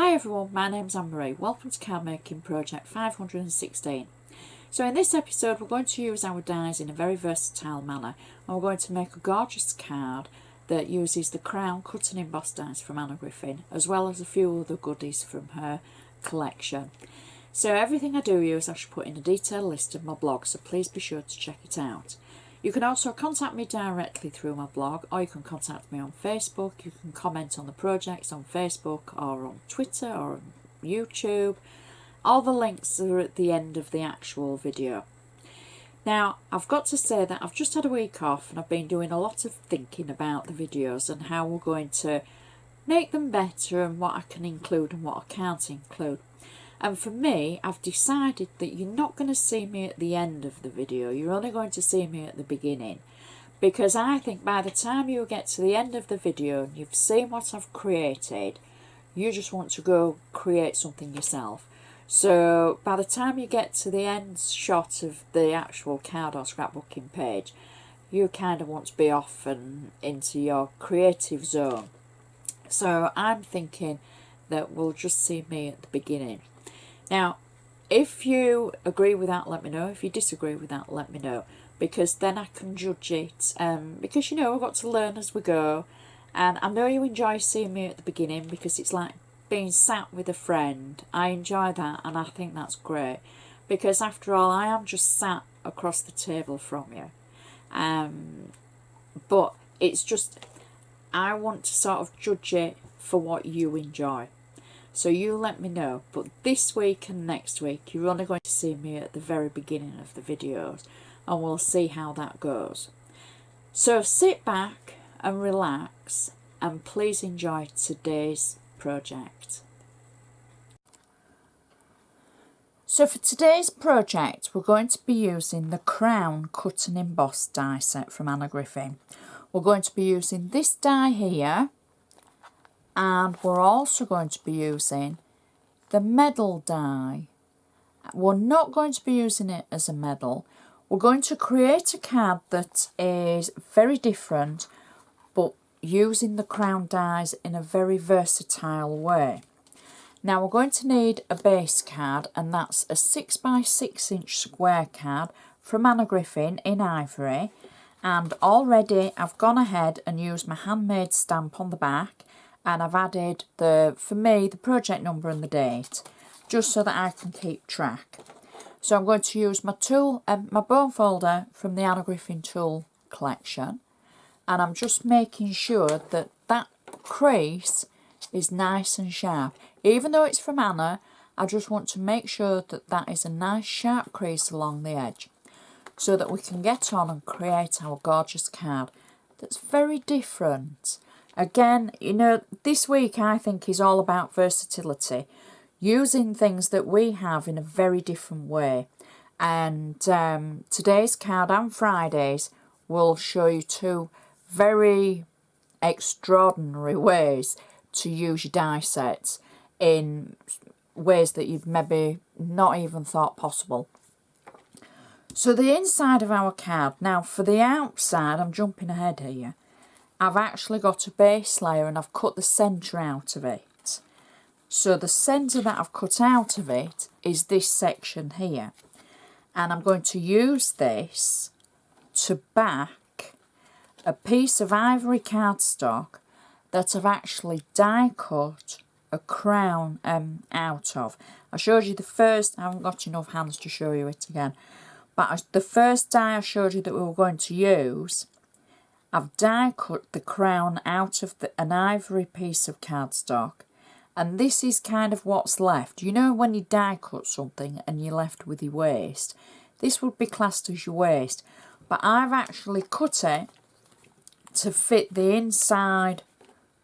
Hi everyone, my name's Anna Marie. Welcome to card making project 516. So in this episode we're going to use our dies in a very versatile manner, and we're going to make a gorgeous card that uses the Crown Cut Emboss dies from Anna Griffin, as well as a few other goodies from her collection. So everything I do use I should put in a detailed list of my blog, so please be sure to check it out. You can also contact me directly through my blog, or you can contact me on Facebook. You can comment on the projects on Facebook or on Twitter or on YouTube. All the links are at the end of the actual video. Now, I've got to say that I've just had a week off and I've been doing a lot of thinking about the videos and how we're going to make them better and what I can include and what I can't include. And for me, I've decided that you're not going to see me at the end of the video. You're only going to see me at the beginning. Because I think by the time you get to the end of the video and you've seen what I've created, you just want to go create something yourself. So by the time you get to the end shot of the actual card or scrapbooking page, you kind of want to be off and into your creative zone. So I'm thinking that we'll just see me at the beginning. Now, if you agree with that, let me know. If you disagree with that, let me know. Because then I can judge it. Because, you know, we've got to learn as we go. And I know you enjoy seeing me at the beginning because it's like being sat with a friend. I enjoy that and I think that's great. Because after all, I am just sat across the table from you. But it's just, I want to sort of judge it for what you enjoy. So you let me know, but this week and next week you're only going to see me at the very beginning of the videos, and we'll see how that goes. So sit back and relax and please enjoy today's project. So for today's project we're going to be using the Crown Cut and Emboss die set from Anna Griffin. We're going to be using this die here, and we're also going to be using the medal die. We're not going to be using it as a medal. We're going to create a card that is very different, but using the crown dies in a very versatile way. Now we're going to need a base card, and that's a 6x6 inch square card from Anna Griffin in ivory. And already I've gone ahead and used my handmade stamp on the back, and I've added, for me, the project number and the date, just so that I can keep track. So I'm going to use my tool, my bone folder from the Anna Griffin tool collection, and I'm just making sure that that crease is nice and sharp. Even though it's from Anna, I just want to make sure that that is a nice sharp crease along the edge, so that we can get on and create our gorgeous card that's very different. Again, you know, this week I think is all about versatility, using things that we have in a very different way. And today's card and Friday's will show you two very extraordinary ways to use your die sets in ways that you've maybe not even thought possible. So the inside of our card, now for the outside, I'm jumping ahead here, I've actually got a base layer and I've cut the centre out of it. So the centre that I've cut out of it is this section here. And I'm going to use this to back a piece of ivory cardstock that I've actually die cut a crown out of. I showed you the first, I haven't got enough hands to show you it again, but the first die I showed you that we were going to use, I've die cut the crown out of an ivory piece of cardstock, and this is kind of what's left. You know when you die cut something and you're left with your waste, this would be classed as your waste, but I've actually cut it to fit the inside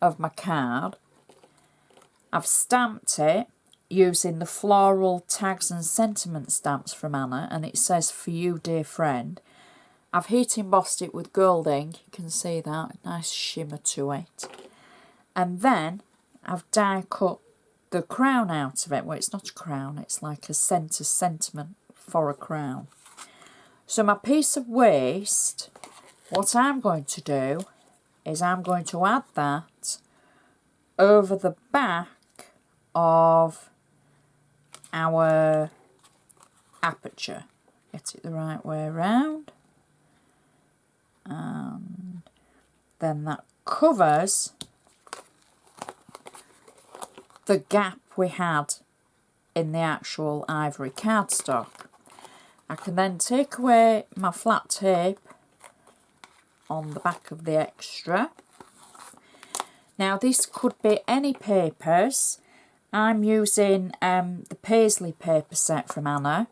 of my card. I've stamped it using the floral tags and sentiment stamps from Anna, and it says, "For you, dear friend." I've heat embossed it with gold ink, you can see that, nice shimmer to it. And then I've die cut the crown out of it. Well, it's not a crown, it's like a centre sentiment for a crown. So my piece of waste, what I'm going to do is I'm going to add that over the back of our aperture. Get it the right way around. And then that covers the gap we had in the actual ivory cardstock. I can then take away my flat tape on the back of the extra. Now this could be any papers. I'm using the Paisley paper set from Anna.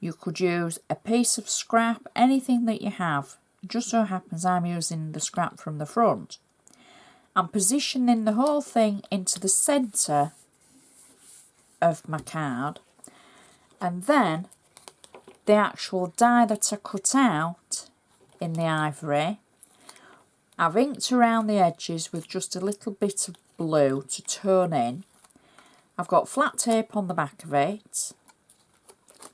You could use a piece of scrap, anything that you have. It just so happens I'm using the scrap from the front. I'm positioning the whole thing into the centre of my card, and then the actual die that I cut out in the ivory, I've inked around the edges with just a little bit of blue to tone in. I've got flat tape on the back of it,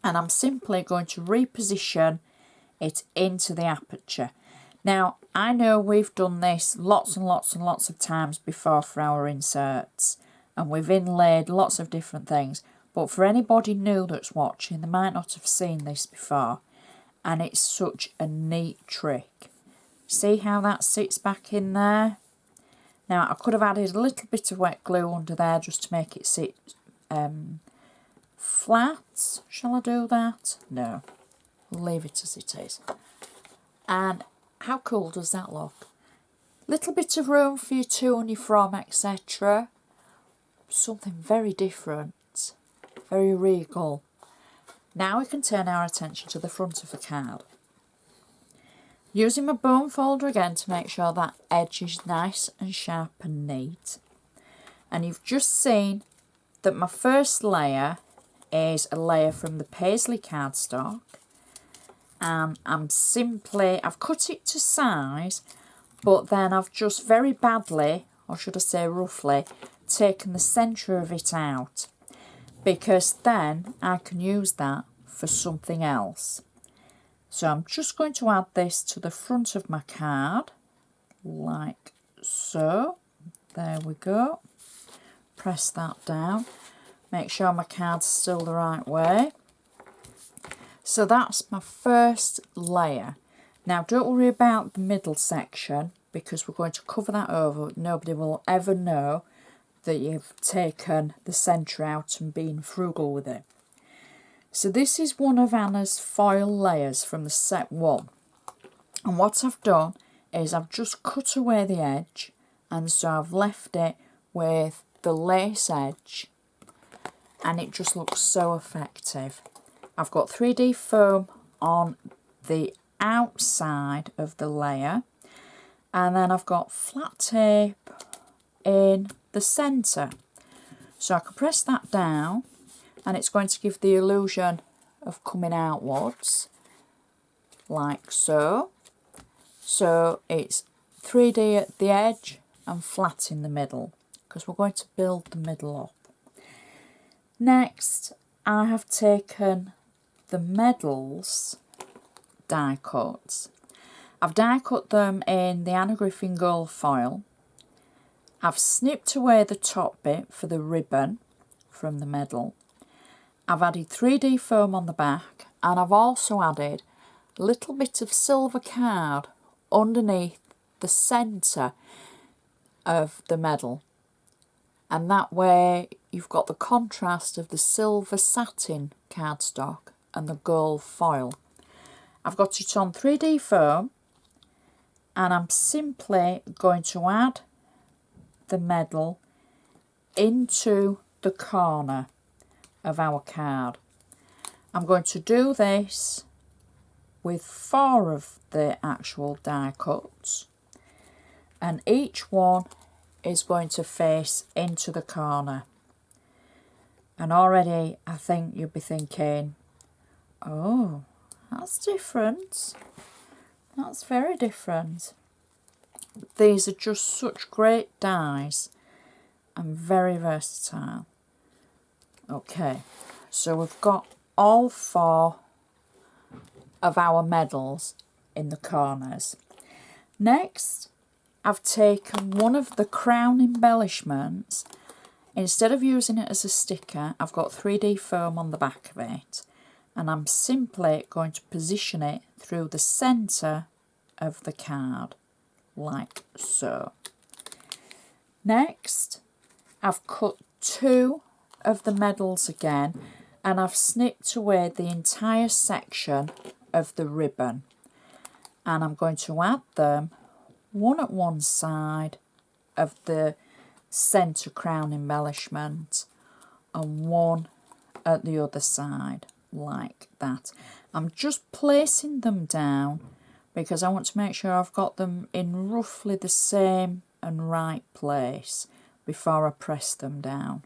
and I'm simply going to reposition it into the aperture. Now, I know we've done this lots and lots and lots of times before for our inserts, and we've inlaid lots of different things, but for anybody new that's watching, they might not have seen this before, and it's such a neat trick. See how that sits back in there? Now, I could have added a little bit of wet glue under there just to make it sit flat. Shall I do that? No, we'll leave it as it is. And how cool does that look? Little bit of room for your to and your from, etc. Something very different, very regal. Now we can turn our attention to the front of the card. Using my bone folder again to make sure that edge is nice and sharp and neat. And you've just seen that my first layer is a layer from the Paisley cardstock. And I've cut it to size, but then I've just very badly, or should I say roughly, taken the centre of it out, because then I can use that for something else. So I'm just going to add this to the front of my card, like so. There we go. Press that down. Make sure my card's still the right way. So that's my first layer. Now don't worry about the middle section, because we're going to cover that over. Nobody will ever know that you've taken the centre out and been frugal with it. So this is one of Anna's foil layers from the set 1. And what I've done is I've just cut away the edge, and so I've left it with the lace edge, and it just looks so effective. I've got 3D foam on the outside of the layer, and then I've got flat tape in the centre. So I can press that down, and it's going to give the illusion of coming outwards, like so. So it's 3D at the edge and flat in the middle, because we're going to build the middle up. Next, I have taken the medals die cuts. I've die cut them in the Anna Griffin gold foil. I've snipped away the top bit for the ribbon from the medal. I've added 3D foam on the back, and I've also added a little bit of silver card underneath the centre of the medal, and that way you've got the contrast of the silver satin cardstock and the gold foil. I've got it on 3D foam, and I'm simply going to add the medal into the corner of our card. I'm going to do this with 4 of the actual die cuts, and each one is going to face into the corner. And already I think you'll be thinking, oh, that's different. That's very different. These are just such great dies and very versatile. Okay, so we've got all 4 of our medals in the corners. Next, I've taken one of the crown embellishments Instead of using it as a sticker, I've got 3D foam on the back of it, and I'm simply going to position it through the centre of the card, like so. Next, I've cut 2 of the medals again, and I've snipped away the entire section of the ribbon, and I'm going to add them one at one side of the centre crown embellishment and one at the other side, like that. I'm just placing them down because I want to make sure I've got them in roughly the same and right place before I press them down.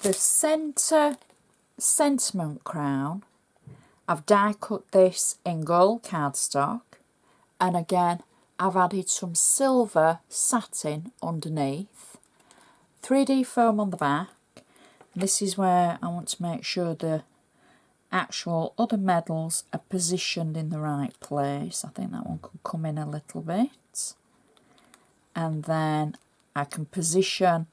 The centre sentiment crown, I've die cut this in gold cardstock, and again I've added some silver satin underneath, 3D foam on the back. This is where I want to make sure the actual other medals are positioned in the right place. I think that one could come in a little bit. And then I can position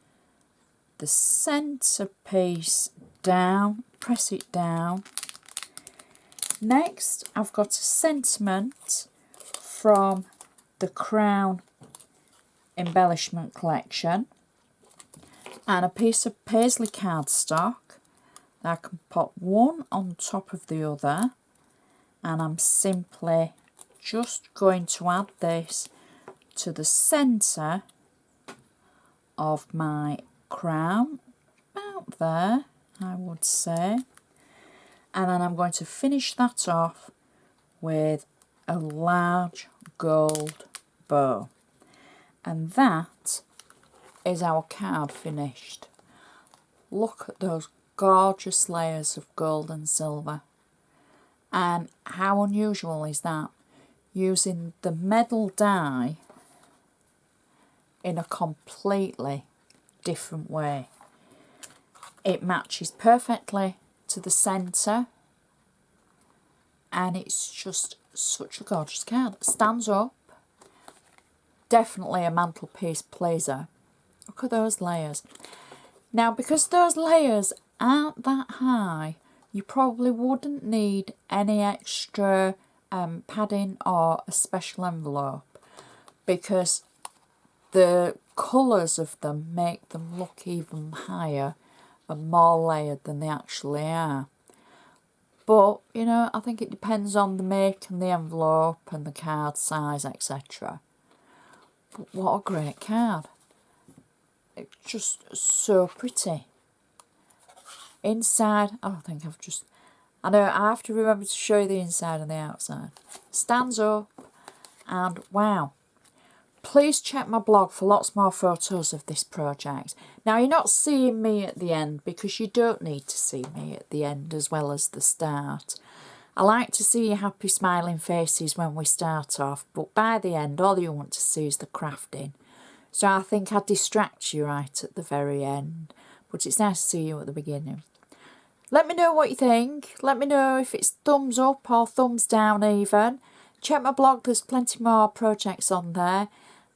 the centre piece down, press it down. Next, I've got a sentiment from the Crown Embellishment Collection and a piece of paisley cardstock that I can pop one on top of the other, and I'm simply just going to add this to the centre of my crown, about there I would say, and then I'm going to finish that off with a large gold bow, and that is our card finished. Look at those gorgeous layers of gold and silver, and how unusual is that, using the medal die in a completely different way. It matches perfectly to the centre, and it's just such a gorgeous card. Stands up, definitely a mantelpiece pleaser. Look at those layers. Now, because those layers aren't that high, you probably wouldn't need any extra padding or a special envelope, because the colours of them make them look even higher and more layered than they actually are. But, you know, I think it depends on the make and the envelope and the card size, etc. But what a great card. It's just so pretty. Inside, I don't think I know I have to remember to show you the inside and the outside. Stands up, and wow. Please check my blog for lots more photos of this project. Now, you're not seeing me at the end because you don't need to see me at the end as well as the start. I like to see your happy smiling faces when we start off, but by the end all you want to see is the crafting. So I think I distract you right at the very end, but it's nice to see you at the beginning. Let me know what you think. Let me know if it's thumbs up or thumbs down even. Check my blog, there's plenty more projects on there.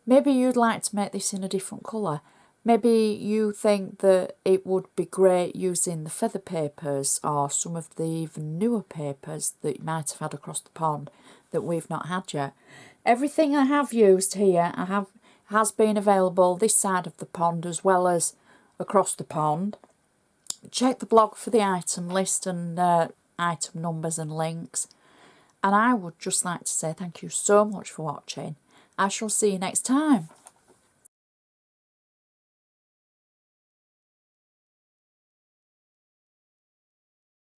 Maybe you'd like to make this in a different colour. Maybe you think that it would be great using the feather papers or some of the even newer papers that you might have had across the pond that we've not had yet. Everything I have used here has been available this side of the pond as well as across the pond. Check the blog for the item list and item numbers and links. And I would just like to say thank you so much for watching. I shall see you next time.